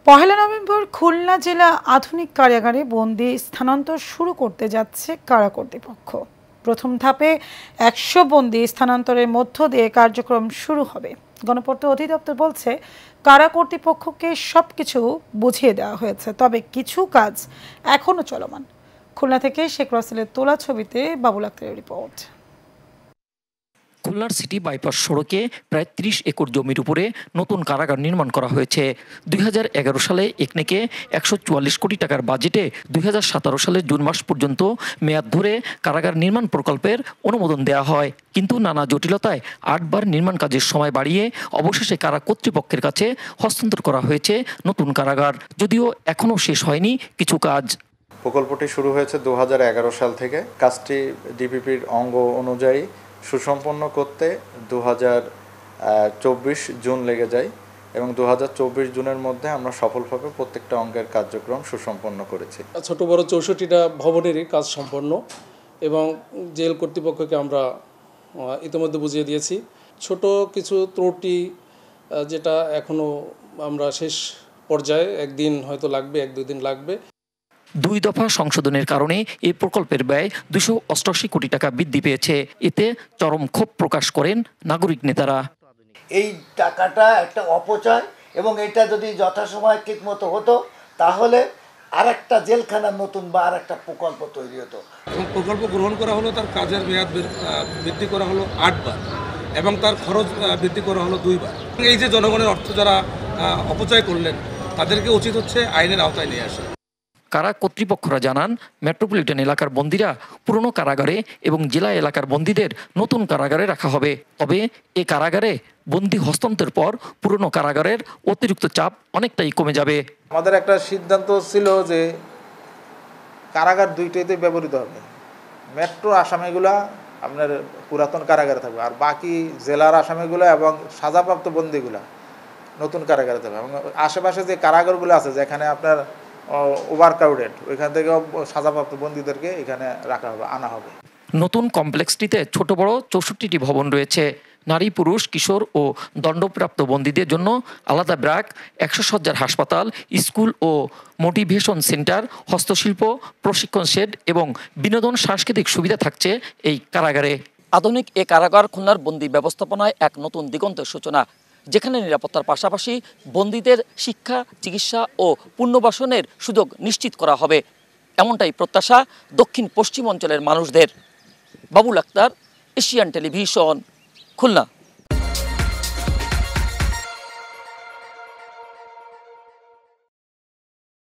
পহেলা November Khulna জেলা আধুনিক কারাগারে বন্দী স্থানান্তর শুরু করতে যাচ্ছে কারা কর্তৃপক্ষ। প্রথম ধাপে ১০০ বন্দী স্থানান্তরের মধ্য দিয়ে কার্যক্রম শুরু হবে। গণপূর্ত অধিদপ্তর বলছে, কারা কর্তৃপক্ষকে সবকিছু বুঝিয়ে দেওয়া হয়েছে, তবে কিছু কাজ এখনো চলমান। খুলনা থেকে শেখ রাসেলের তোলা ছবিতে বাবুল আক্তারের রিপোর্ট। খুলনার সিটি বাইপাস সড়কে প্রায় ৩০ একর জমির উপরে নতুন কারাগার নির্মাণ করা হয়েছে। ২০১১ সালে একনেকে ১৪৪ কোটি টাকার বাজেটে ২০১৭ সালের জুন মাস পর্যন্ত মেয়াদ ধরে কারাগার নির্মাণ প্রকল্পের অনুমোদন দেওয়া হয়, কিন্তু নানা জটিলতায় ৮ বার নির্মাণ কাজের সময় বাড়িয়ে অবশেষে কারা কর্তৃপক্ষের কাছে হস্তান্তর করা হয়েছে নতুন কারাগার। যদিও এখনও শেষ হয়নি কিছু কাজ। প্রকল্পটি শুরু হয়েছে ২০১১ সাল থেকে। কাজটি ডিপিপির অঙ্গ অনুযায়ী সুসম্পন্ন করতে ২০২৪ জুন লেগে যায় এবং ২০২৪ জুনের মধ্যে আমরা সফলভাবে প্রত্যেকটা অঙ্গের কার্যক্রম সুসম্পন্ন করেছি। ছোট বড় ৬৪টা ভবনেরই কাজ সম্পন্ন এবং জেল কর্তৃপক্ষকে আমরা ইতিমধ্যে বুঝিয়ে দিয়েছি। ছোট কিছু ত্রুটি যেটা এখনও আমরা শেষ পর্যায়ে, একদিন হয়তো লাগবে, ১-২ দিন লাগবে। ২ দফা সংশোধনের কারণে এই প্রকল্পের ব্যয় ২৮৮ কোটি টাকা বৃদ্ধি পেয়েছে। এতে চরম ক্ষোভ প্রকাশ করেন নাগরিক নেতারা। এই টাকাটা একটা অপচয় এবং এটা যদি যথাসময়ে ঠিকমতো হতো তাহলে আরেকটা জেলখানার নতুন বা আরেকটা প্রকল্প তৈরি হতো। প্রকল্প গ্রহণ করা হলো, তার কাজের মেয়াদ বৃদ্ধি করা হলো ৮ বার এবং তার খরচ বৃদ্ধি করা হলো ২ বার। এই যে জনগণের অর্থ যারা অপচয় করলেন তাদেরকে উচিত হচ্ছে আইনের আওতায় নিয়ে আসা। কারা কর্তৃপক্ষরা জানান, মেট্রোপলিটন এলাকার বন্দীরা পুরনো কারাগারে এবং জেলা এলাকার বন্দীদের নতুন কারাগারে রাখা হবে। তবে এ কারাগারে বন্দী হস্তান্তরের পর পুরনো কারাগারের অতিরিক্ত চাপ অনেকটাই কমে যাবে। আমাদের একটা সিদ্ধান্ত ছিল যে কারাগার দুইটাইতে ব্যবহৃত হবে। মেট্রো আসামিগুলা আপনার পুরাতন কারাগারে থাকবে, আর বাকি জেলার আসামিগুলো এবং সাজাপ্রাপ্ত বন্দীগুলা নতুন কারাগারে থাকবে। এবং আশেপাশে যে কারাগারগুলো আছে যেখানে আপনার ওভারক্রাউডেড, ওইখান থেকে সাজাপ্রাপ্ত বন্দীদেরকে এখানে রাখা হবে, আনা হবে। নতুন কমপ্লেক্সটিতে ছোট বড় ৬৪টি ভবন রয়েছে। নারী, পুরুষ, কিশোর ও দণ্ডপ্রাপ্ত বন্দীদের জন্য আলাদা ব্র্যাক, ১০০ শয্যার হাসপাতাল, স্কুল ও মোটিভেশন সেন্টার, হস্তশিল্প, প্রশিক্ষণ শেড এবং বিনোদন সাংস্কৃতিক সুবিধা থাকছে এই কারাগারে। আধুনিক এ কারাগার খুলনার বন্দী ব্যবস্থাপনায় এক নতুন দিগন্তের সূচনা, যেখানে নিরাপত্তার পাশাপাশি বন্দীদের শিক্ষা, চিকিৎসা ও পুনর্বাসনের সুযোগ নিশ্চিত করা হবে, এমনটাই প্রত্যাশা দক্ষিণ পশ্চিম অঞ্চলের মানুষদের। Babul Akhtar, Asian Television, Khulna.